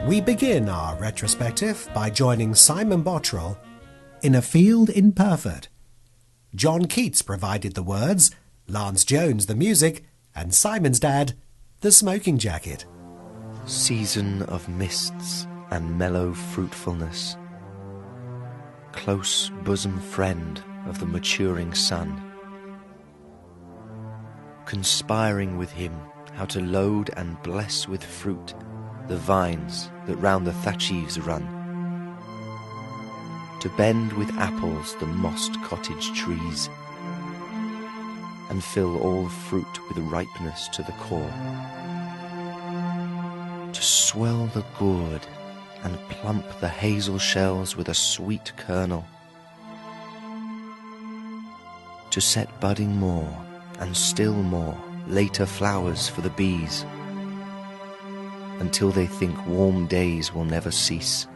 We begin our retrospective by joining Simon Bottrell in A Field in Pyrford. John Keats provided the words, Lance Jones the music, and Simon's dad the smoking jacket. Season of mists and mellow fruitfulness, close bosom friend of the maturing sun, conspiring with him how to load and bless with fruit the vines that round the thatch eaves run, to bend with apples the mossed cottage trees, and fill all fruit with ripeness to the core, to swell the gourd and plump the hazel shells with a sweet kernel, to set budding more and still more later flowers for the bees, until they think warm days will never cease,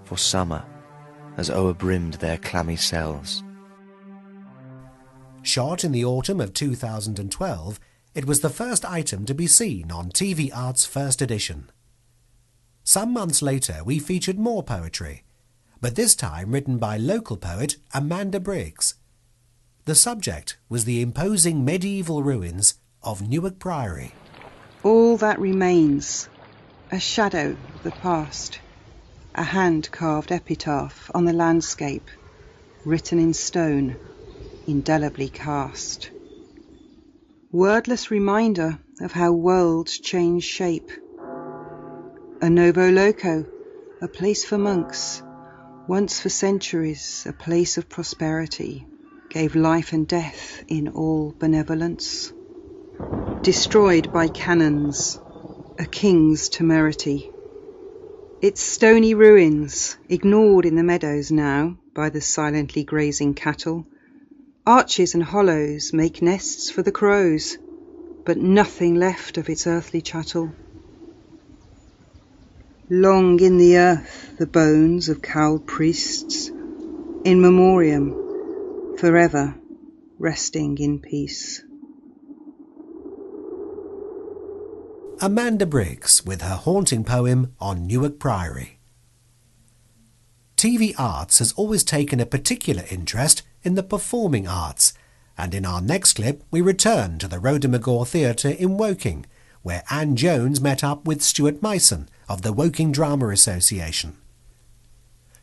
for summer has o'erbrimmed their clammy cells. Shot in the autumn of 2012, it was the first item to be seen on TV Arts' first edition. Some months later we featured more poetry, but this time written by local poet Amanda Briggs. The subject was the imposing medieval ruins of Newark Priory. All that remains, a shadow of the past, a hand-carved epitaph on the landscape, written in stone, indelibly cast. Wordless reminder of how worlds change shape. A novo loco, a place for monks, once for centuries a place of prosperity, gave life and death in all benevolence. Destroyed by cannons, a king's temerity. Its stony ruins, ignored in the meadows now by the silently grazing cattle. Arches and hollows make nests for the crows, but nothing left of its earthly chattel. Long in the earth the bones of cowled priests, in memoriam, forever resting in peace. Amanda Briggs with her haunting poem on Newark Priory. TV Arts has always taken a particular interest in the performing arts, and in our next clip we return to the Rhoda Magore Theatre in Woking, where Anne Jones met up with Stuart Myson of the Woking Drama Association.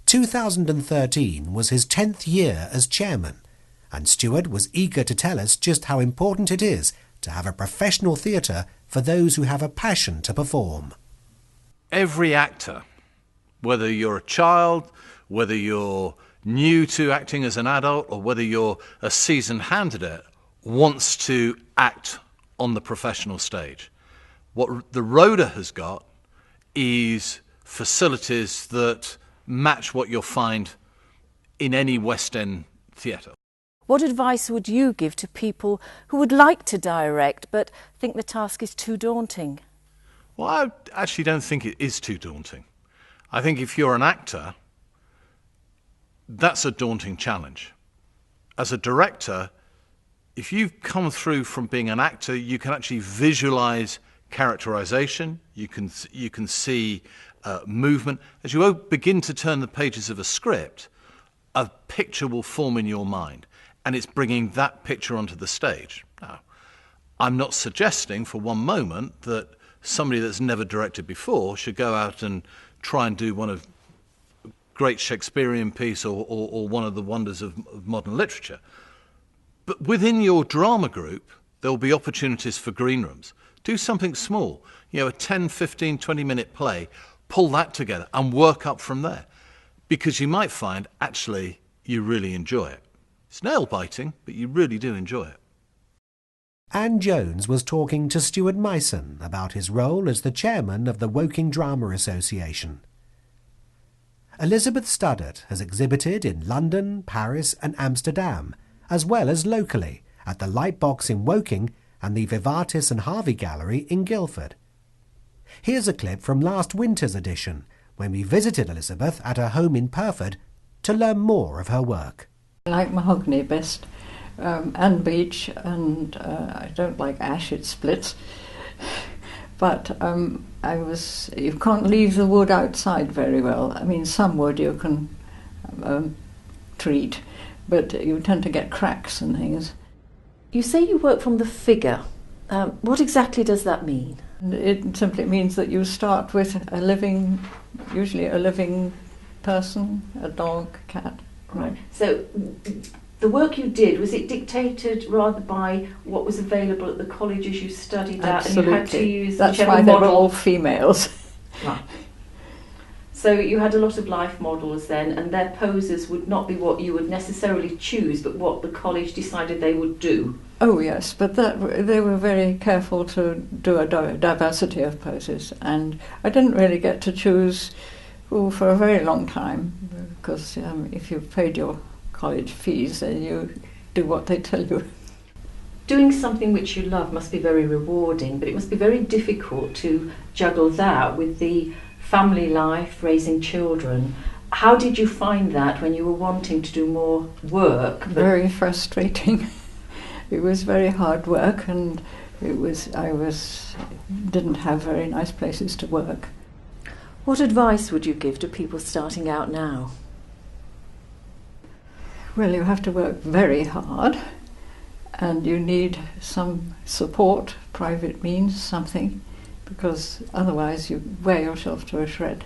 2013 was his 10th year as chairman, and Stuart was eager to tell us just how important it is to have a professional theatre for those who have a passion to perform. Every actor, whether you're a child, whether you're new to acting as an adult, or whether you're a seasoned hand at it, wants to act on the professional stage. What the Rhoda has got is facilities that match what you'll find in any West End theatre. What advice would you give to people who would like to direct but think the task is too daunting? Well, I actually don't think it is too daunting. I think if you're an actor, that's a daunting challenge. As a director, if you've come through from being an actor, you can actually visualize characterization, you can see movement. As you begin to turn the pages of a script, a picture will form in your mind, and it's bringing that picture onto the stage. Now, I'm not suggesting for one moment that somebody that's never directed before should go out and try and do one of great Shakespearean piece or one of the wonders of modern literature. But within your drama group, there will be opportunities for green rooms. Do something small, a 10, 15, 20-minute play, pull that together and work up from there. Because you might find, actually, you really enjoy it. It's nail-biting, but you really do enjoy it. Anne Jones was talking to Stuart Myson about his role as the chairman of the Woking Drama Association. Elizabeth Studdart has exhibited in London, Paris and Amsterdam, as well as locally at the Lightbox in Woking and the Vivatis and Harvey Gallery in Guildford. Here's a clip from last winter's edition, when we visited Elizabeth at her home in Pyrford to learn more of her work. I like mahogany best, and beech, and I don't like ash, it splits. But you can't leave the wood outside very well. I mean, some wood you can treat, but you tend to get cracks and things. You say you work from the figure. What exactly does that mean? It simply means that you start with usually a living person, a dog, cat. Right. So the work you did, was it dictated rather by what was available at the colleges you studied at? Absolutely. And you had to use That's whichever why they were model? all females. Right. So you had a lot of life models then, and their poses would not be what you would necessarily choose, but what the college decided they would do. Oh yes, but they were very careful to do a diversity of poses, and I didn't really get to choose for a very long time, because if you've paid your college fees, then you do what they tell you. Doing something which you love must be very rewarding, but it must be very difficult to juggle that with the family life, raising children. How did you find that when you were wanting to do more work? Very frustrating. It was very hard work, and I didn't have very nice places to work. What advice would you give to people starting out now? Well, you have to work very hard, and you need some support, private means, something, because otherwise you wear yourself to a shred.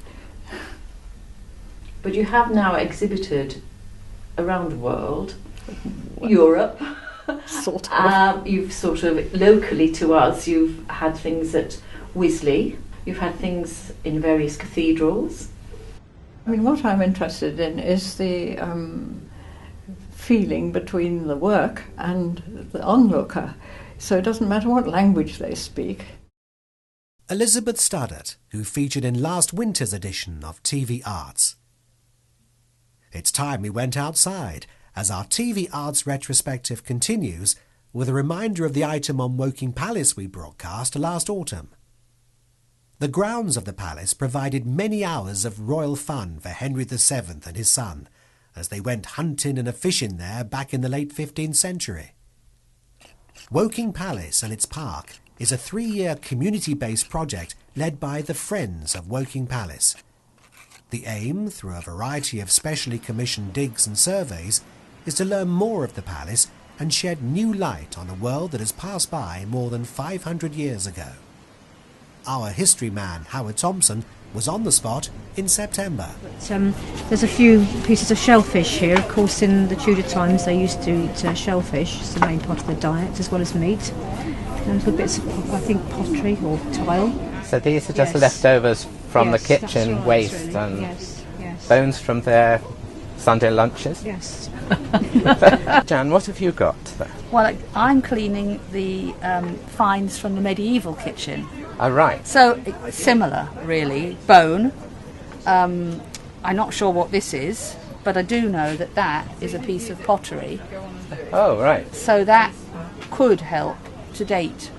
But you have now exhibited around the world, Europe. Sort of. You've sort of, locally to us, you've had things at Wisley, you've had things in various cathedrals. I mean, what I'm interested in is the feeling between the work and the onlooker. So it doesn't matter what language they speak. Elizabeth Studdert, who featured in last winter's edition of TV Arts. It's time we went outside, as our TV Arts retrospective continues with a reminder of the item on Woking Palace we broadcast last autumn. The grounds of the palace provided many hours of royal fun for Henry VII and his son, as they went hunting and a-fishing there back in the late 15th century. Woking Palace and its park is a 3-year community-based project led by the Friends of Woking Palace. The aim, through a variety of specially commissioned digs and surveys, is to learn more of the palace and shed new light on a world that has passed by more than 500 years ago. Our history man, Howard Thompson, was on the spot in September. There's a few pieces of shellfish here. Of course, in the Tudor times they used to eat shellfish. It's the main part of their diet, as well as meat. And little bits of, I think, pottery or tile. So these are just leftovers from the kitchen waste, really. And bones from their Sunday lunches? Yes. Jan, what have you got there? Well, I'm cleaning the finds from the medieval kitchen. Oh, right. So, similar, really. Bone. I'm not sure what this is, but I do know that that is a piece of pottery. Oh, right. So that could help to date.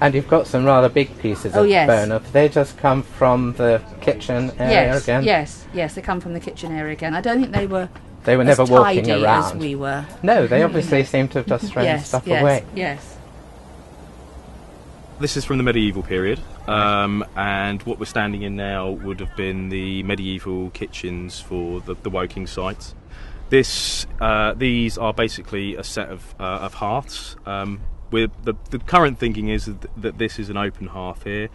And you've got some rather big pieces of bone. Have they just come from the kitchen area again? Yes, they come from the kitchen area again. I don't think they were never walking around. As we were. No, they obviously seem to have just thrown stuff away. Yes. This is from the medieval period, and what we're standing in now would have been the medieval kitchens for the Woking sites. These are basically a set of hearths. The current thinking is that this is an open hearth here.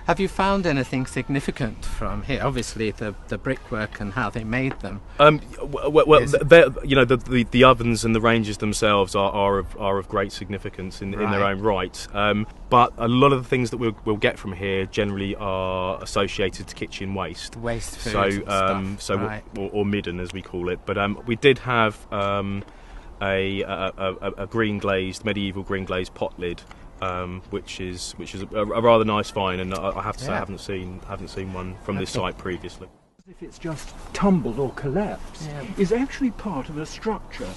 Have you found anything significant from here? Obviously, the brickwork and how they made them. The ovens and the ranges themselves are of great significance in their own right. But a lot of the things that we'll get from here generally are associated to kitchen waste. Waste food. Or midden as we call it. But we did have a medieval green glazed pot lid. Which is a rather nice find, and I have to say I haven't seen one from this site previously. If it's just tumbled or collapsed, is actually part of a structure.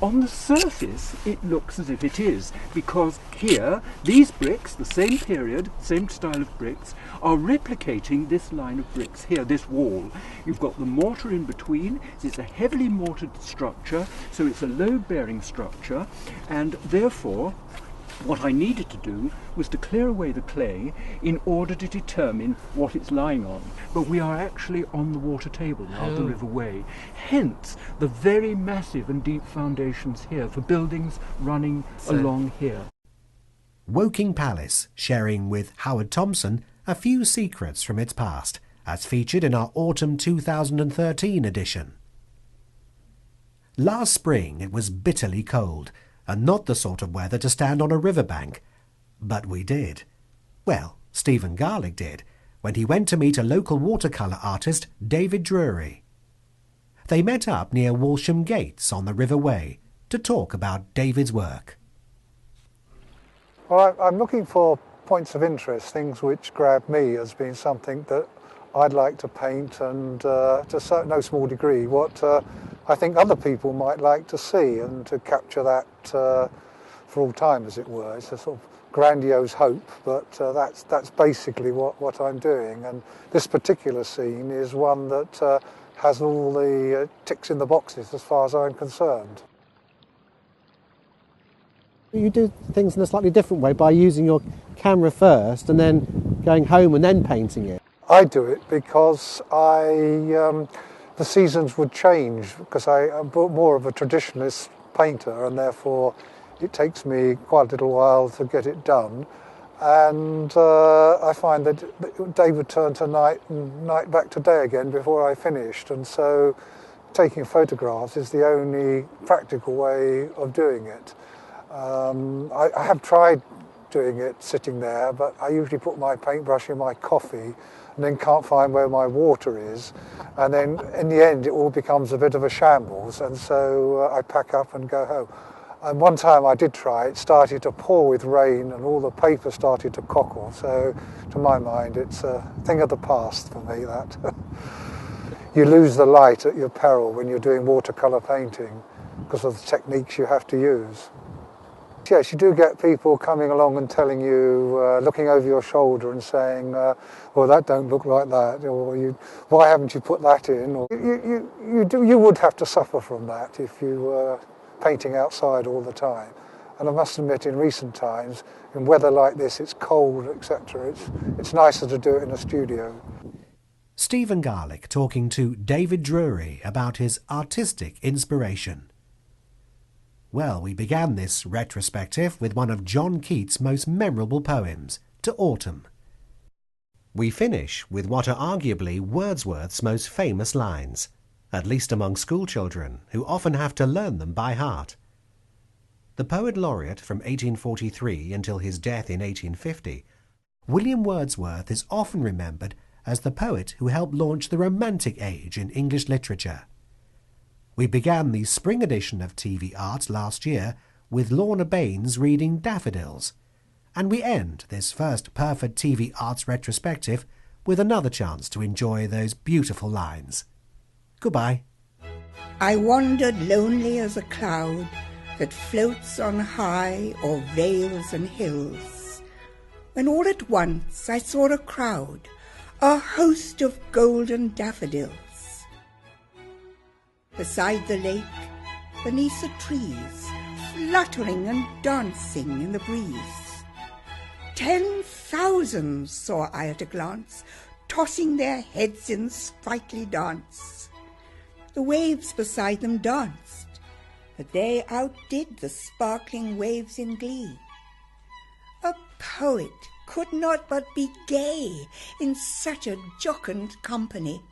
On the surface, it looks as if it is, because here, these bricks, the same period, same style of bricks, are replicating this line of bricks here, this wall. You've got the mortar in between. It's a heavily mortared structure, so it's a load-bearing structure, and therefore What I needed to do was to clear away the clay in order to determine what it's lying on. But we are actually on the water table now of the River Wey. Hence the very massive and deep foundations here for buildings running along here. Woking Palace, sharing with Howard Thompson a few secrets from its past, as featured in our Autumn 2013 edition. Last spring it was bitterly cold, and not the sort of weather to stand on a riverbank. But we did. Well, Stephen Garlick did, when he went to meet a local watercolour artist, David Drury. They met up near Walsham Gates on the River Wey to talk about David's work. Well, I'm looking for points of interest, things which grab me as being something that I'd like to paint, and to no small degree what I think other people might like to see, and to capture that for all time, as it were. It's a sort of grandiose hope, but that's basically what I'm doing. And this particular scene is one that has all the ticks in the boxes as far as I'm concerned. You do things in a slightly different way by using your camera first and then going home and then painting it. I do it because the seasons would change, because I'm more of a traditionalist painter, and therefore it takes me quite a little while to get it done. And I find that day would turn to night and night back to day again before I finished. And so taking photographs is the only practical way of doing it. I have tried doing it sitting there, but I usually put my paintbrush in my coffee and then can't find where my water is, and then in the end it all becomes a bit of a shambles, and so I pack up and go home. And one time I did try, it started to pour with rain and all the paper started to cockle, so to my mind it's a thing of the past for me, that. You lose the light at your peril when you're doing watercolour painting because of the techniques you have to use. Yes, you do get people coming along and telling you, looking over your shoulder and saying, well, that don't look like that, or why haven't you put that in? Or you would have to suffer from that if you were painting outside all the time. And I must admit, in recent times, in weather like this, it's cold, etc., it's nicer to do it in a studio. Stephen Garlick talking to David Drury about his artistic inspiration. Well, we began this retrospective with one of John Keats' most memorable poems, To Autumn. We finish with what are arguably Wordsworth's most famous lines, at least among schoolchildren, who often have to learn them by heart. The poet laureate from 1843 until his death in 1850, William Wordsworth is often remembered as the poet who helped launch the Romantic Age in English literature. We began the spring edition of TV Arts last year with Lorna Baines reading Daffodils, and we end this first Pyrford TV Arts retrospective with another chance to enjoy those beautiful lines. Goodbye. I wandered lonely as a cloud that floats on high o'er vales and hills, when all at once I saw a crowd, a host of golden daffodils. Beside the lake, beneath the trees, fluttering and dancing in the breeze. 10,000 saw I at a glance, tossing their heads in sprightly dance. The waves beside them danced, but they outdid the sparkling waves in glee. A poet could not but be gay in such a jocund company.